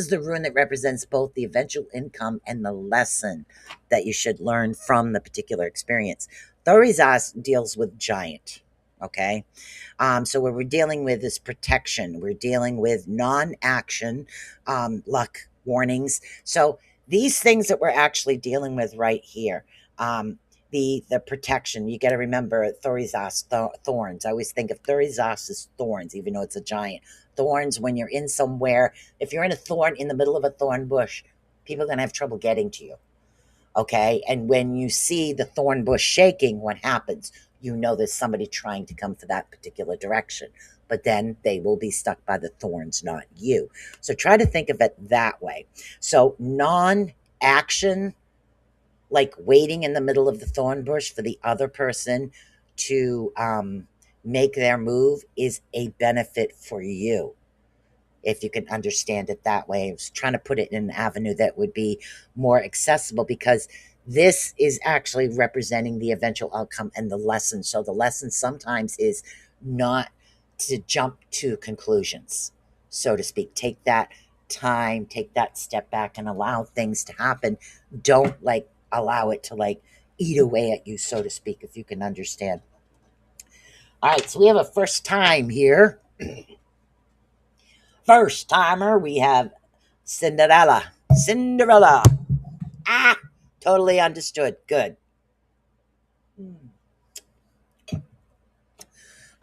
the rune that represents both the eventual income and the lesson that you should learn from the particular experience. Thurizas deals with giant. Okay, so what we're dealing with is protection. We're dealing with non-action luck warnings. So these things that we're actually dealing with right here, um, the protection, you got to remember Thorizos, thorns. I always think of Thorizos as thorns, even though it's a giant. Thorns, when you're in somewhere, if you're in a thorn, in the middle of a thorn bush, people are going to have trouble getting to you. Okay. And when you see the thorn bush shaking, what happens? You know there's somebody trying to come for that particular direction, but then they will be stuck by the thorns, not you. So try to think of it that way. So non action, like waiting in the middle of the thorn bush for the other person to make their move, is a benefit for you, if you can understand it that way. I was trying to put it in an avenue that would be more accessible, because this is actually representing the eventual outcome and the lesson. So the lesson sometimes is not to jump to conclusions, so to speak. Take that time, take that step back and allow things to happen. Don't like allow it to like eat away at you, so to speak, if you can understand. All right, so we have a first time here. First timer, we have Cinderella. Cinderella. Ah, totally understood. Good. All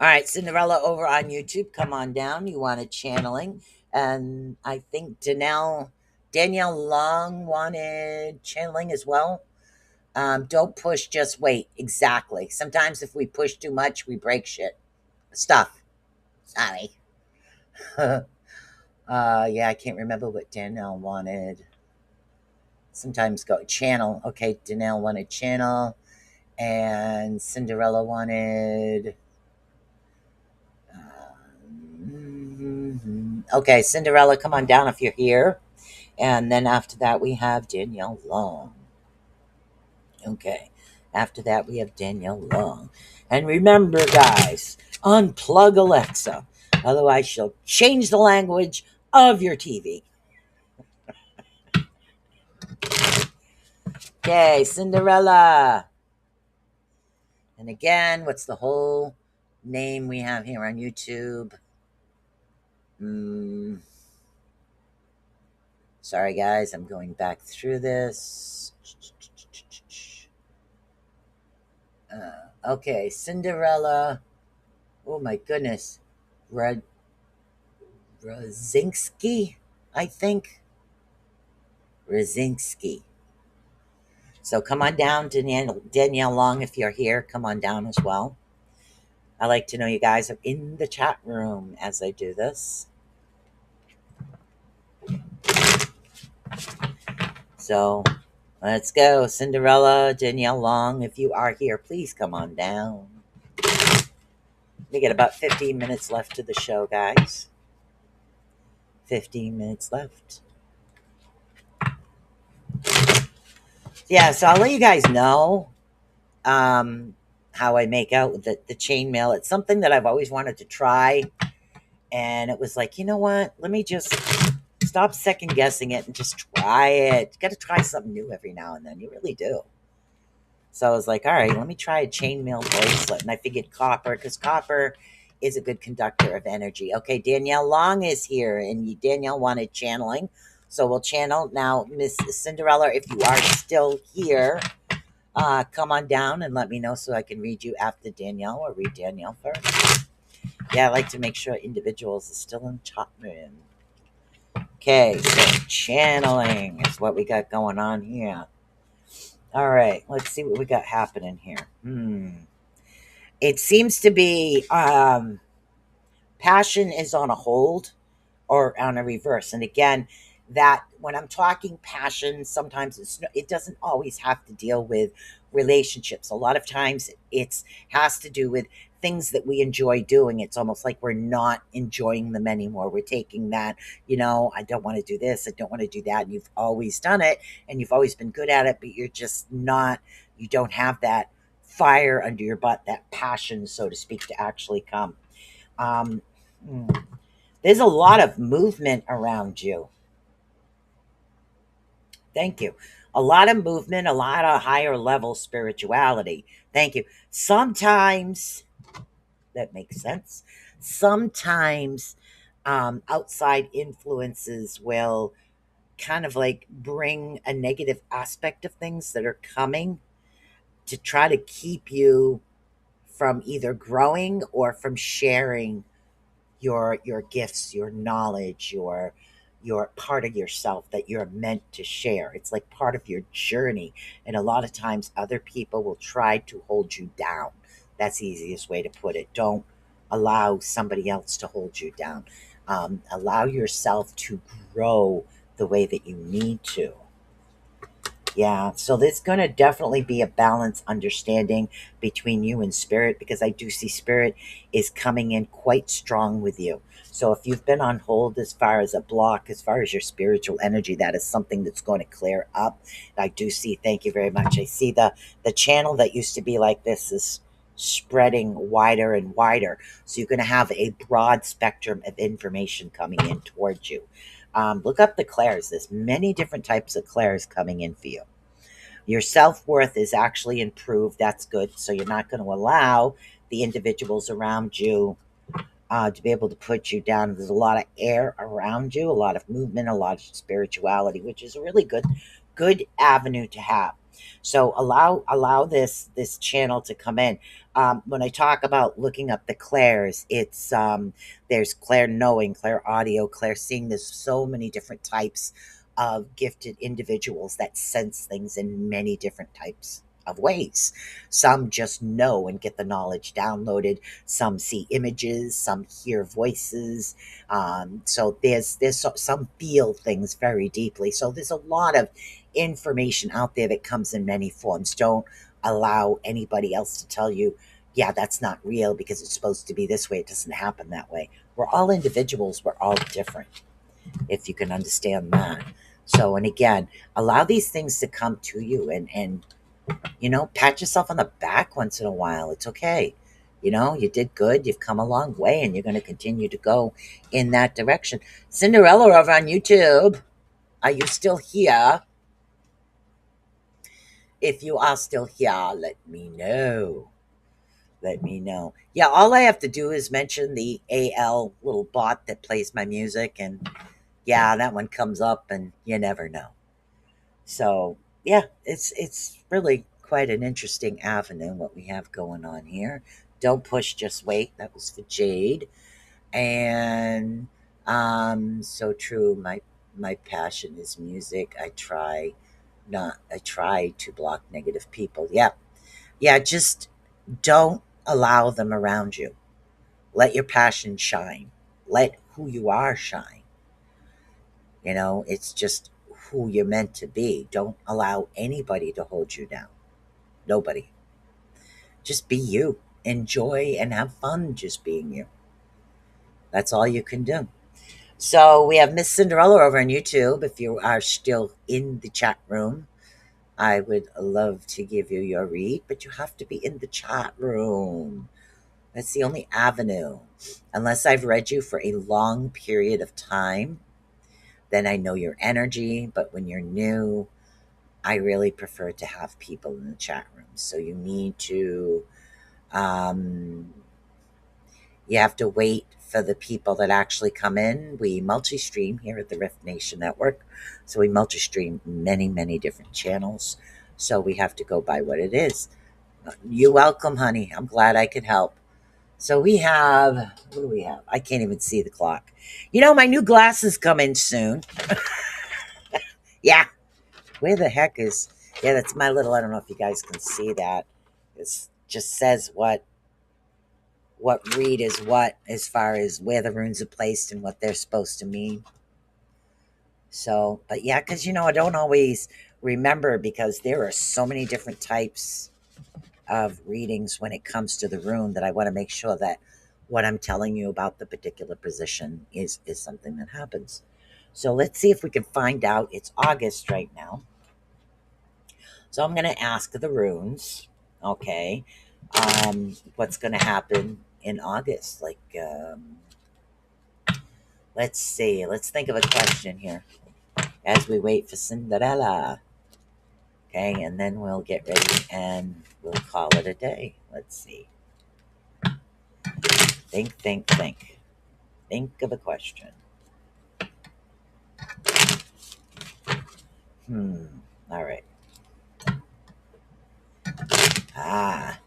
right, Cinderella over on YouTube. Come on down. You wanted channeling. And I think Danielle Long wanted channeling as well. Don't push, just wait. Exactly. Sometimes if we push too much, we break stuff. Sorry. Yeah, I can't remember what Danielle wanted. Sometimes go channel. Okay, Danielle wanted channel, and Cinderella wanted. Okay, Cinderella, come on down if you're here. And then after that, we have Danielle Long. Okay, after that, we have Danielle Long. And remember, guys, unplug Alexa. Otherwise, she'll change the language of your TV. Okay, Cinderella. And again, what's the whole name we have here on YouTube? Sorry, guys, I'm going back through this. Okay, Cinderella. Oh my goodness. Rosinski, I think. Rosinski. So come on down, Danielle Long, if you're here. Come on down as well. I like to know you guys are in the chat room as I do this. So let's go. Cinderella, Danielle Long, if you are here, please come on down. We get about 15 minutes left to the show, guys. 15 minutes left. Yeah, so I'll let you guys know how I make out the chainmail. It's something that I've always wanted to try. And it was like, you know what? Let me just stop second guessing it and just try it. You got to try something new every now and then. You really do. So I was like, all right, let me try a chainmail bracelet. And I figured copper, because copper is a good conductor of energy. Okay, Danielle Long is here, and Danielle wanted channeling. So we'll channel. Now, Miss Cinderella, if you are still here, come on down and let me know so I can read you after Danielle, or read Danielle first. Yeah, I like to make sure individuals are still in chat room. Okay, so channeling is what we got going on here. All right, let's see what we got happening here. It seems to be passion is on a hold or on a reverse. And again, that when I'm talking passion, sometimes it doesn't always have to deal with relationships. A lot of times it has to do with things that we enjoy doing. It's almost like we're not enjoying them anymore. We're taking that, I don't want to do this, I don't want to do that. And you've always done it and you've always been good at it, but you're just not, you don't have that fire under your butt, that passion, so to speak, to actually come. Um, there's a lot of movement around you. Thank you. A lot of movement, a lot of higher level spirituality. Thank you. Sometimes that makes sense. Sometimes outside influences will kind of like bring a negative aspect of things that are coming to try to keep you from either growing or from sharing your gifts, your knowledge, your part of yourself that you're meant to share. It's like part of your journey. And a lot of times other people will try to hold you down. That's the easiest way to put it. Don't allow somebody else to hold you down. Allow yourself to grow the way that you need to. Yeah, so there's going to definitely be a balance understanding between you and spirit, because I do see spirit is coming in quite strong with you. So if you've been on hold as far as a block, as far as your spiritual energy, that is something that's going to clear up. I do see, thank you very much. I see the channel that used to be like this is spreading wider and wider. So you're going to have a broad spectrum of information coming in towards you. Look up the clairs. There's many different types of clairs coming in for you. Your self worth is actually improved. That's good. So you're not going to allow the individuals around you to be able to put you down. There's a lot of air around you, a lot of movement, a lot of spirituality, which is a really good avenue to have. So allow this channel to come in. When I talk about looking up the clairs, it's there's clair knowing, clair audio, clair seeing. There's so many different types of gifted individuals that sense things in many different types of ways. Some just know and get the knowledge downloaded. Some see images. Some hear voices. So some feel things very deeply. So there's a lot of information out there that comes in many forms. Don't allow anybody else to tell you, yeah, that's not real because it's supposed to be this way. It doesn't happen that way. We're all individuals. We're all different, if you can understand that. So, and again, allow these things to come to you, and pat yourself on the back once in a while. It's okay. You did good. You've come a long way, and you're going to continue to go in that direction. Cinderella over on YouTube. Are you still here? If you are still here, let me know. Let me know. Yeah, all I have to do is mention the AL little bot that plays my music, and yeah, that one comes up, and you never know. So yeah, it's really quite an interesting avenue what we have going on here. Don't push, just wait. That was for Jade. And so true. My passion is music. I try to block negative people. Yeah. Yeah, just don't allow them around you. Let your passion shine. Let who you are shine. It's just who you're meant to be. Don't allow anybody to hold you down. Nobody. Just be you. Enjoy and have fun just being you. That's all you can do. So we have Miss Cinderella over on YouTube. If you are still in the chat room, I would love to give you your read, but you have to be in the chat room. That's the only avenue. Unless I've read you for a long period of time, then I know your energy. But when you're new, I really prefer to have people in the chat room. So um, you have to wait for the people that actually come in. We multi-stream here at the Rift Nation Network. So we multi-stream many, many different channels. So we have to go by what it is. You're welcome, honey. I'm glad I could help. So we have, what do we have? I can't even see the clock. My new glasses come in soon. Yeah. Where the heck is, yeah, that's my little, I don't know if you guys can see that. It just says what read is what as far as where the runes are placed and what they're supposed to mean. So, but yeah, because I don't always remember, because there are so many different types of readings when it comes to the rune, that I want to make sure that what I'm telling you about the particular position is something that happens. So let's see if we can find out. It's August right now. So I'm going to ask the runes, okay, what's going to happen in August. Like, let's see. Let's think of a question here as we wait for Cinderella. Okay, and then we'll get ready and we'll call it a day. Let's see. Think, think, think. Think of a question. All right. Ah.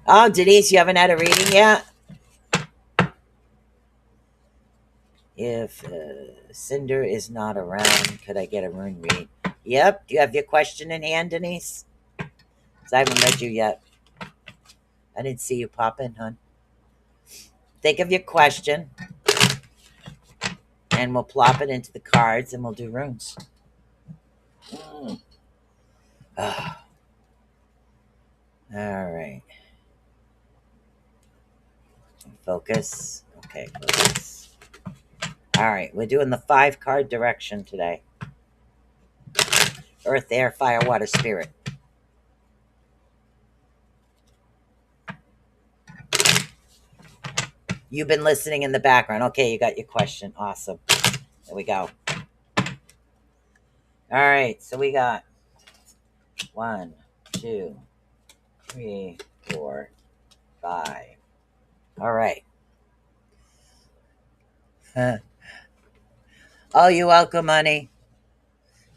Oh, Denise, you haven't had a reading yet? If Cinder is not around, could I get a rune read? Yep. Do you have your question in hand, Denise? 'Cause I haven't read you yet. I didn't see you pop in, hon. Think of your question, and we'll plop it into the cards, and we'll do runes. Mm. Ah. All right. Focus. Okay, focus. All right, we're doing the 5-card direction today. Earth, air, fire, water, spirit. You've been listening in the background. Okay, you got your question. Awesome. There we go. All right, so we got 1, 2, 3, 4, 5. All right. Oh, you're welcome, honey.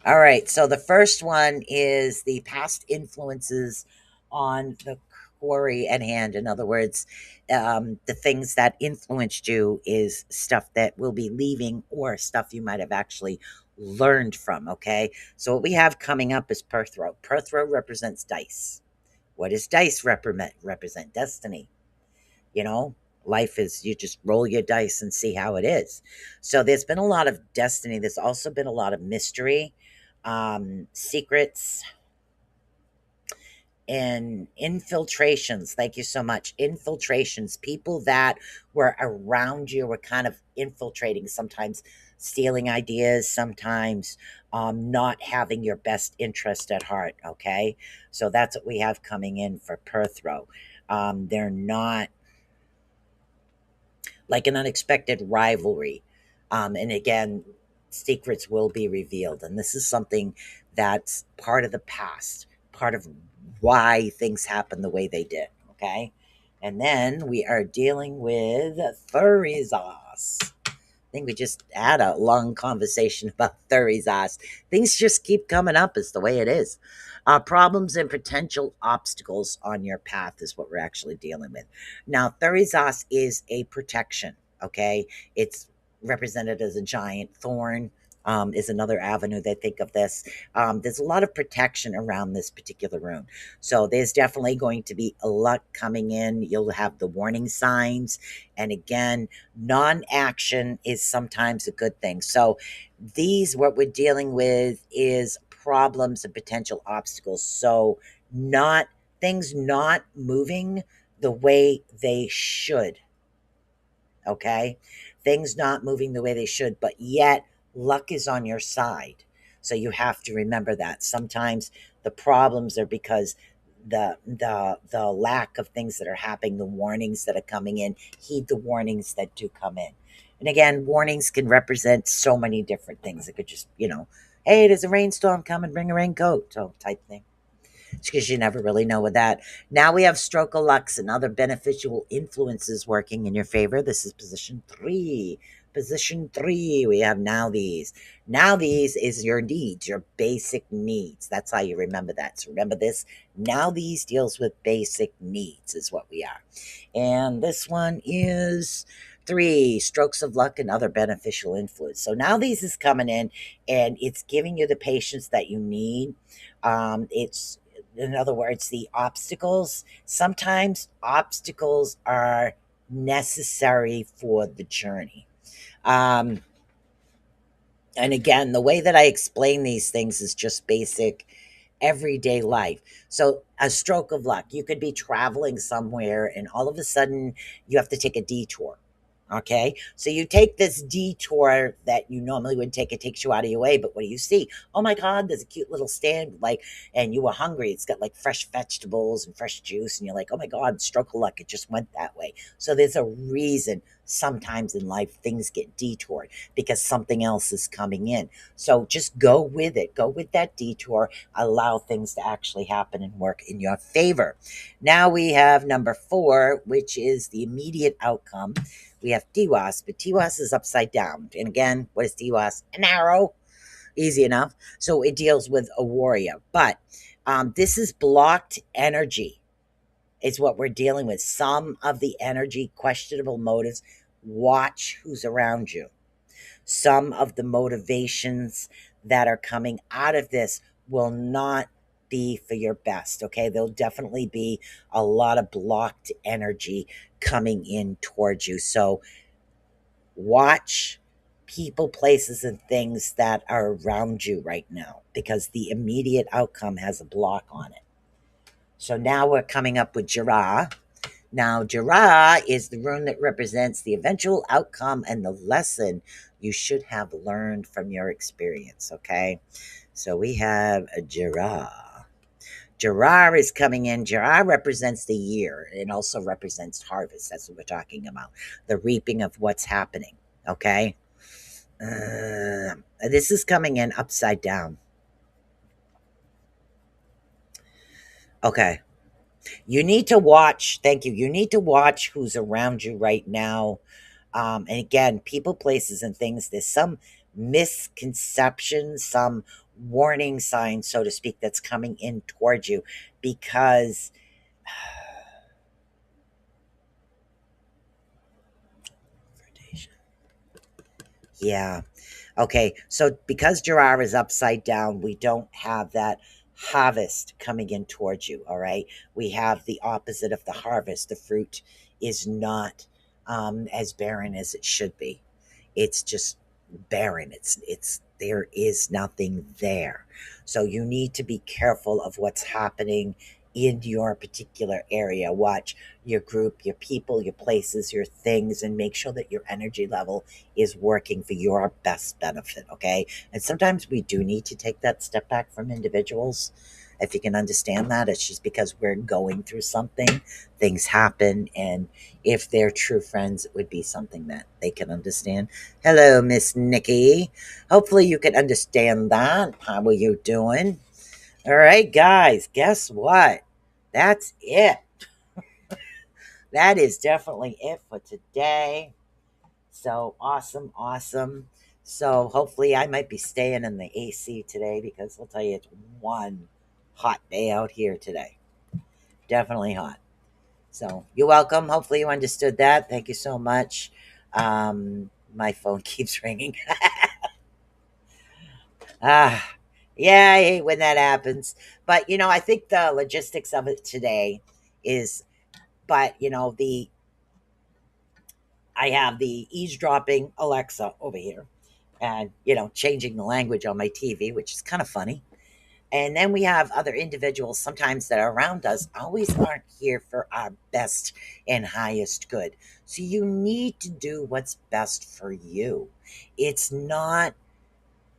All right, so the first one is the past influences on the quarry at hand. In other words, the things that influenced you is stuff that will be leaving or stuff you might have actually learned from. Okay, so what we have coming up is Perthrow. Perthrow represents dice. What does dice represent? Destiny. You know, life is, you just roll your dice and see how it is. So there's been a lot of destiny. There's also been a lot of mystery, secrets, and infiltrations. Thank you so much. Infiltrations. People that were around you were kind of infiltrating, sometimes stealing ideas, sometimes not having your best interest at heart. Okay. So that's what we have coming in for Perthrow. They're not like an unexpected rivalry. And again, secrets will be revealed. And this is something that's part of the past, part of why things happen the way they did. Okay. And then we are dealing with Thurizos. I think we just had a long conversation about Thurizos. Things just keep coming up, is the way it is. Problems and potential obstacles on your path is what we're actually dealing with. Now, Thurizos is a protection, okay? It's represented as a giant thorn. Is another avenue they think of this. There's a lot of protection around this particular rune. So there's definitely going to be a luck coming in. You'll have the warning signs. And again, non-action is sometimes a good thing. So these, what we're dealing with is problems and potential obstacles. So not things not moving the way they should. Okay, things not moving the way they should, but yet luck is on your side. So you have to remember that sometimes the problems are because the lack of things that are happening, the warnings that are coming in. Heed the warnings that do come in. And again, warnings can represent so many different things. It could just, hey, there's a rainstorm coming, bring a raincoat, so type thing, because you never really know with that. Now we have stroke of lucks and other beneficial influences working in your favor. This is position 3. Position 3, we have now these. Now these is your needs, your basic needs. That's how you remember that. So remember this. Now these deals with basic needs is what we are. And this one is 3, strokes of luck and other beneficial influence. So now these is coming in and it's giving you the patience that you need. It's, in other words, the obstacles, sometimes obstacles are necessary for the journey. Um, and again, the way that I explain these things is just basic everyday life. So, a stroke of luck, you could be traveling somewhere and all of a sudden you have to take a detour. Okay. So you take this detour that you normally would take, it takes you out of your way. But what do you see? Oh my God, there's a cute little stand, like, and you were hungry. It's got like fresh vegetables and fresh juice. And you're like, oh my God, stroke of luck. It just went that way. So there's a reason sometimes in life things get detoured because something else is coming in. So just go with it. Go with that detour. Allow things to actually happen and work in your favor. Now we have number 4, which is the immediate outcome. We have Tiwas, but Tiwas is upside down. And again, what is Tiwas? An arrow. Easy enough. So it deals with a warrior. But this is blocked energy, is what we're dealing with. Some of the energy, questionable motives. Watch who's around you. Some of the motivations that are coming out of this will not be for your best. Okay. There'll definitely be a lot of blocked energy coming in towards you. So watch people, places, and things that are around you right now because the immediate outcome has a block on it. So now we're coming up with Jara. Now, Jara is the rune that represents the eventual outcome and the lesson you should have learned from your experience. Okay. So we have a Jara. Jara is coming in. Jara represents the year. It also represents harvest. That's what we're talking about. The reaping of what's happening. Okay. This is coming in upside down. Okay. You need to watch. Thank you. You need to watch who's around you right now. And again, people, places, and things. There's some misconceptions, some warning signs, so to speak, that's coming in towards you because. Yeah. Okay. So because Gerard is upside down, we don't have that harvest coming in towards you. All right. We have the opposite of the harvest. The fruit is not as barren as it should be. It's just barren. There is nothing there. So you need to be careful of what's happening in your particular area. Watch your group, your people, your places, your things, and make sure that your energy level is working for your best benefit. Okay. And sometimes we do need to take that step back from individuals. If you can understand that, it's just because we're going through something, things happen. And if they're true friends, it would be something that they can understand. Hello, Miss Nikki. Hopefully you can understand that. How are you doing? All right, guys, guess what? That's it. That is definitely it for today. So awesome, awesome. So hopefully I might be staying in the AC today because I'll tell you it's one hot day out here today. Definitely hot. So you're welcome. Hopefully you understood that. Thank you so much. My phone keeps ringing. Ah, yeah, I hate when that happens. But I think the logistics of it today is, but the I have the eavesdropping Alexa over here, and changing the language on my TV, which is kind of funny. And then we have other individuals sometimes that are around us, always aren't here for our best and highest good. So you need to do what's best for you. It's not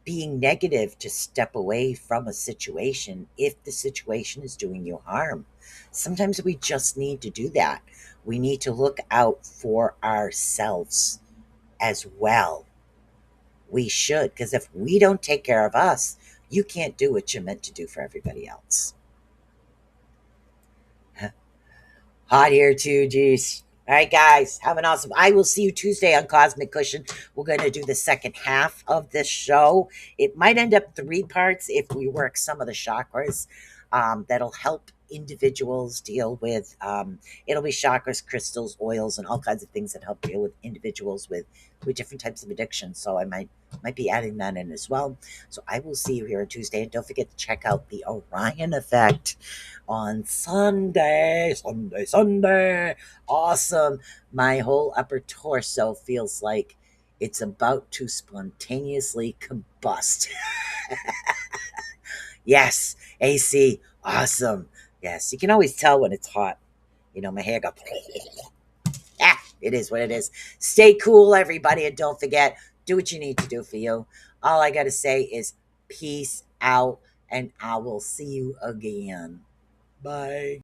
being negative to step away from a situation if the situation is doing you harm. Sometimes we just need to do that. We need to look out for ourselves as well. We should, because if we don't take care of us, you can't do what you're meant to do for everybody else. Hot here too, geez. All right, guys, have an awesome. I will see you Tuesday on Cosmic Cushion. We're going to do the second half of this show. It might end up 3 parts if we work some of the chakras. That'll help individuals deal with. It'll be chakras, crystals, oils, and all kinds of things that help deal with individuals with different types of addictions. So I might be adding that in as well. So I will see you here on Tuesday, and don't forget to check out the Orion Effect on Sunday. Sunday, Sunday. Awesome. My whole upper torso feels like it's about to spontaneously combust. Yes, AC. Awesome. Yes, you can always tell when it's hot. My hair got. It is what it is. Stay cool, everybody, and don't forget, do what you need to do for you. All I got to say is peace out, and I will see you again. Bye.